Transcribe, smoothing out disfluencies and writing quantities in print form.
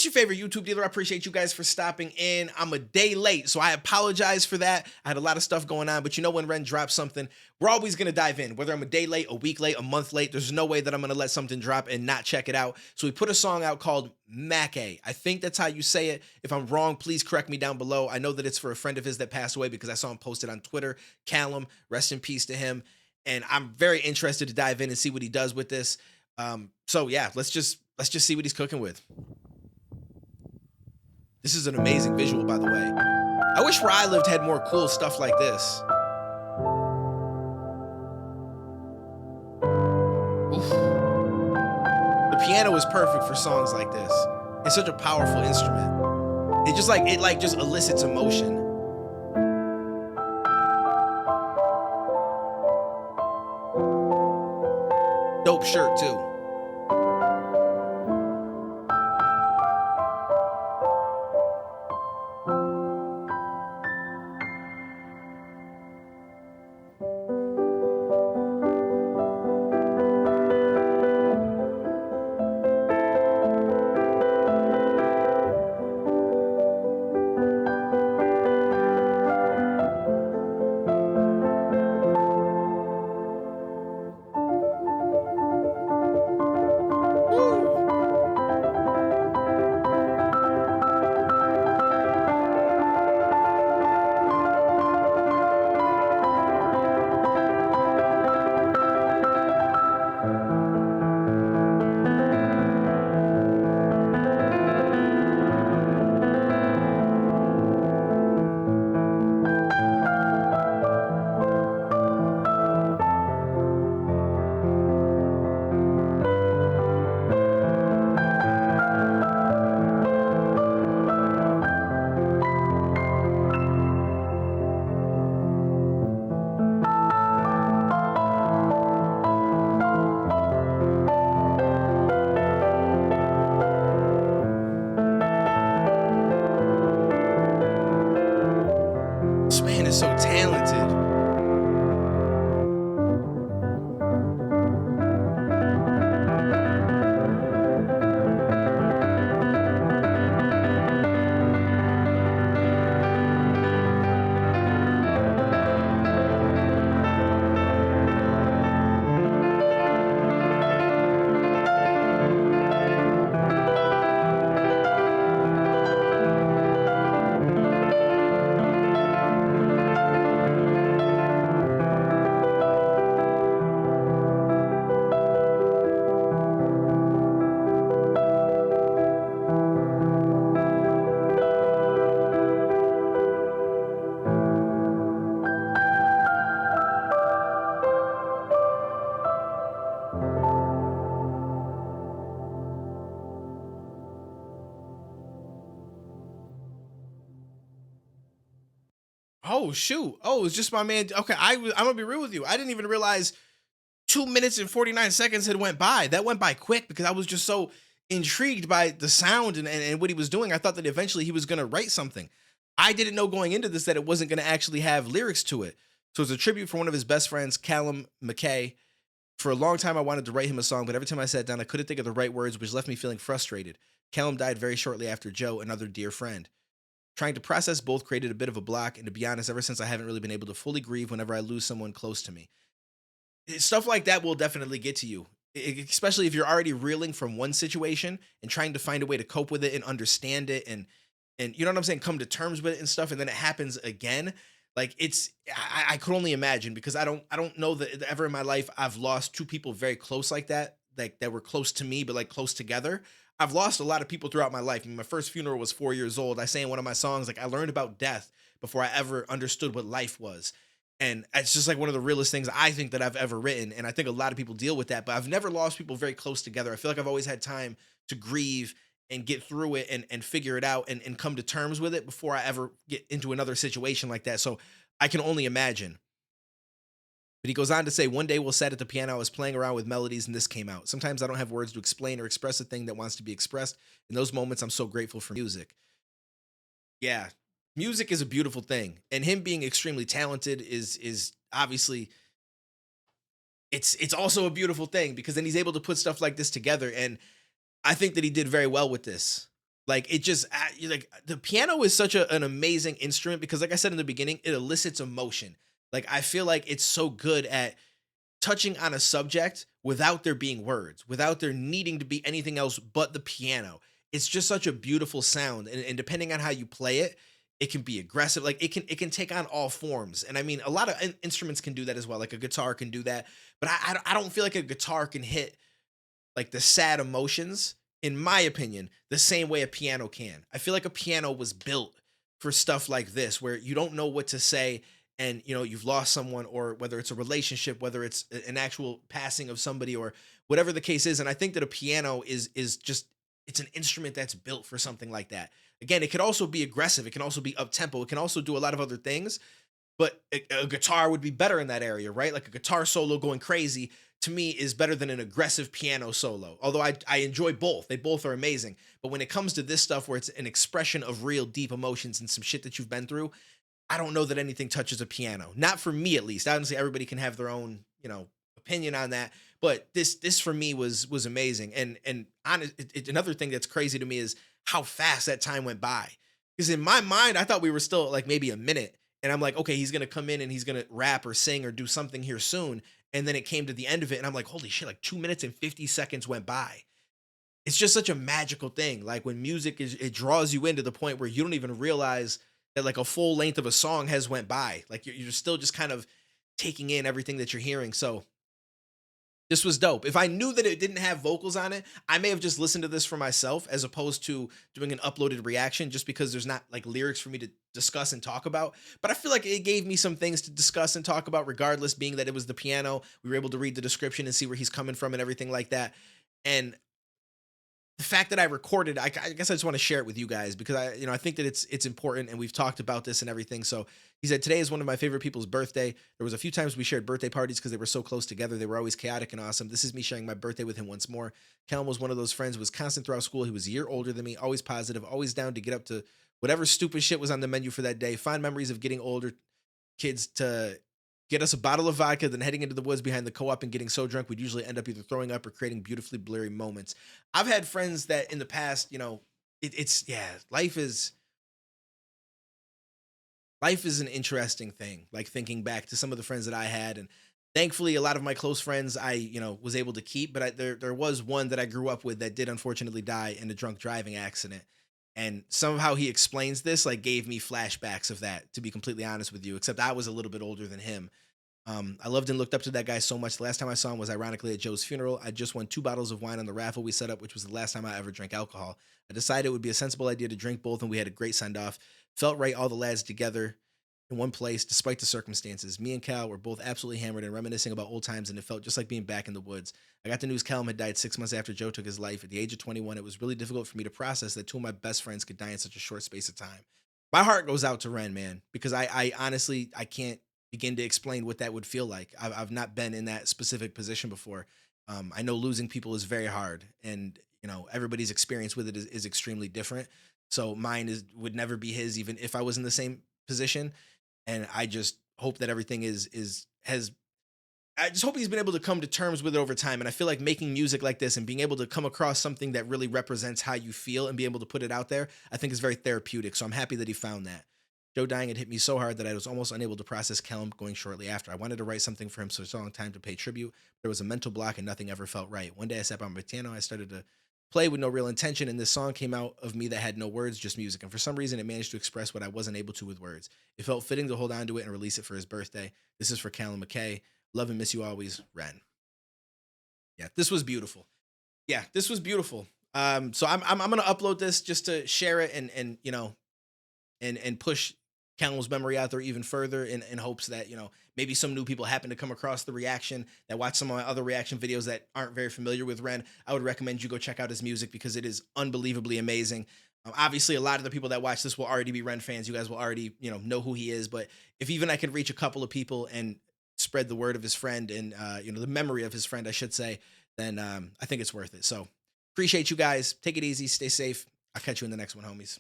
your favorite YouTube dealer. I appreciate you guys for stopping in. I'm a day late, so I apologize for that. I had a lot of stuff going on, but you know when Ren drops something, we're always going to dive in. Whether I'm a day late, a week late, a month late, there's no way that I'm going to let something drop and not check it out. So we put a song out called Mackay. I think that's how you say it. If I'm wrong, please correct me down below. I know that it's for a friend of his that passed away because I saw him posted on Twitter. Callum, rest in peace to him. And I'm very interested to dive in and see what he does with this. So yeah, let's just see what he's cooking with. This is an amazing visual, by the way. I wish where I lived had more cool stuff like this. Oof. The piano is perfect for songs like this. It's such a powerful instrument. It just elicits emotion. Dope shirt too. This man is so talented. Oh shoot! Oh, it's just my man. Okay, I'm gonna be real with you. I didn't even realize 2 minutes and 49 seconds had went by. That went by quick because I was just so intrigued by the sound and what he was doing. I thought that eventually he was gonna write something. I didn't know going into this that it wasn't gonna actually have lyrics to it. So it's a tribute for one of his best friends, Callum Mackay. For a long time, I wanted to write him a song, but every time I sat down, I couldn't think of the right words, which left me feeling frustrated. Callum died very shortly after Joe, another dear friend. Trying to process both created a bit of a block, and to be honest, ever since I haven't really been able to fully grieve whenever I lose someone close to me. Stuff like that will definitely get to you, especially if you're already reeling from one situation and trying to find a way to cope with it and understand it and you know what I'm saying, come to terms with it and stuff, and then it happens again. Like I could only imagine because I don't know that ever in my life I've lost two people very close like that were close to me, but like close together. I've lost a lot of people throughout my life. I mean, my first funeral was 4 years old. I say in one of my songs, like I learned about death before I ever understood what life was. And it's just like one of the realest things I think that I've ever written. And I think a lot of people deal with that, but I've never lost people very close together. I feel like I've always had time to grieve and get through it and figure it out and come to terms with it before I ever get into another situation like that. So I can only imagine. But he goes on to say, one day we'll sat at the piano, I was playing around with melodies, and this came out. Sometimes I don't have words to explain or express a thing that wants to be expressed. In those moments, I'm so grateful for music. Yeah, music is a beautiful thing. And him being extremely talented is obviously it's also a beautiful thing because then he's able to put stuff like this together. And I think that he did very well with this. Like it just like the piano is such an amazing instrument because, like I said in the beginning, it elicits emotion. Like I feel like it's so good at touching on a subject without there being words, without there needing to be anything else but the piano. It's just such a beautiful sound, and depending on how you play it, it can be aggressive. Like it can take on all forms. And I mean, a lot of instruments can do that as well. Like a guitar can do that, but I don't feel like a guitar can hit like the sad emotions, in my opinion, the same way a piano can. I feel like a piano was built for stuff like this, where you don't know what to say, and you've lost someone, or whether it's a relationship, whether it's an actual passing of somebody, or whatever the case is. And I think that a piano is just, it's an instrument that's built for something like that. Again, it could also be aggressive, it can also be up tempo, it can also do a lot of other things, but a guitar would be better in that area, right? Like a guitar solo going crazy to me is better than an aggressive piano solo. Although I enjoy both. They both are amazing. But when it comes to this stuff where it's an expression of real deep emotions and some shit that you've been through, I don't know that anything touches a piano. Not for me at least. Obviously everybody can have their own, opinion on that, but this for me was amazing. And another thing that's crazy to me is how fast that time went by. Because in my mind, I thought we were still like maybe a minute. And I'm like, okay, he's gonna come in and he's gonna rap or sing or do something here soon. And then it came to the end of it, and I'm like, holy shit, like 2 minutes and 50 seconds went by. It's just such a magical thing. Like when music it draws you in to the point where you don't even realize that like a full length of a song has went by. Like you're still just kind of taking in everything that you're hearing. So this was dope. If I knew that it didn't have vocals on it, I may have just listened to this for myself as opposed to doing an uploaded reaction, just because there's not like lyrics for me to discuss and talk about. But I feel like it gave me some things to discuss and talk about, regardless, being that it was the piano. We were able to read the description and see where he's coming from and everything like that. And the fact that I recorded, I guess I just want to share it with you guys because I think that it's important, and we've talked about this and everything. So he said today is one of my favorite people's birthday. There was a few times we shared birthday parties because they were so close together. They were always chaotic and awesome. This is me sharing my birthday with him once more. Callum was one of those friends who was constant throughout school. He was a year older than me, always positive, always down to get up to whatever stupid shit was on the menu for that day. Fond memories of getting older kids to get us a bottle of vodka, then heading into the woods behind the co-op and getting so drunk we'd usually end up either throwing up or creating beautifully blurry moments. I've had friends that in the past, it's yeah, life is an interesting thing. Like thinking back to some of the friends that I had, and thankfully a lot of my close friends I was able to keep, but there was one that I grew up with that did unfortunately die in a drunk driving accident. And somehow he explains this, like gave me flashbacks of that, to be completely honest with you, except I was a little bit older than him. I loved and looked up to that guy so much. The last time I saw him was ironically at Joe's funeral. I just won 2 bottles of wine on the raffle we set up, which was the last time I ever drank alcohol. I decided it would be a sensible idea to drink both, and we had a great send off. Felt right, all the lads together in one place, despite the circumstances. Me and Cal were both absolutely hammered and reminiscing about old times, and it felt just like being back in the woods. I got the news Callum had died 6 months after Joe took his life. At the age of 21, it was really difficult for me to process that two of my best friends could die in such a short space of time. My heart goes out to Ren, man, because I honestly I can't begin to explain what that would feel like. I've not been in that specific position before. I know losing people is very hard, and everybody's experience with it is extremely different. So mine is would never be his, even if I was in the same position. And I just hope that everything is has I just hope he's been able to come to terms with it over time. And I feel like making music like this and being able to come across something that really represents how you feel and be able to put it out there, I think is very therapeutic. So I'm happy that he found that. Joe dying had hit me so hard that I was almost unable to process Callum going shortly after. I wanted to write something for him so it's a long time to pay tribute. There was a mental block and nothing ever felt right. One day I sat by my piano, I started to play with no real intention, and this song came out of me that had no words, just music. And for some reason, it managed to express what I wasn't able to with words. It felt fitting to hold on to it and release it for his birthday. This is for Callum Mackay. Love and miss you always, Ren. Yeah, this was beautiful. Yeah, this was beautiful. So I'm gonna upload this just to share it, and push Callum's memory out there even further, in hopes that maybe some new people happen to come across the reaction that watch some of my other reaction videos that aren't very familiar with Ren. I would recommend you go check out his music because it is unbelievably amazing. Obviously, a lot of the people that watch this will already be Ren fans. You guys will already know who he is. But if even I could reach a couple of people and spread the word of his friend, and the memory of his friend, I should say, then I think it's worth it. So appreciate you guys. Take it easy. Stay safe. I'll catch you in the next one, homies.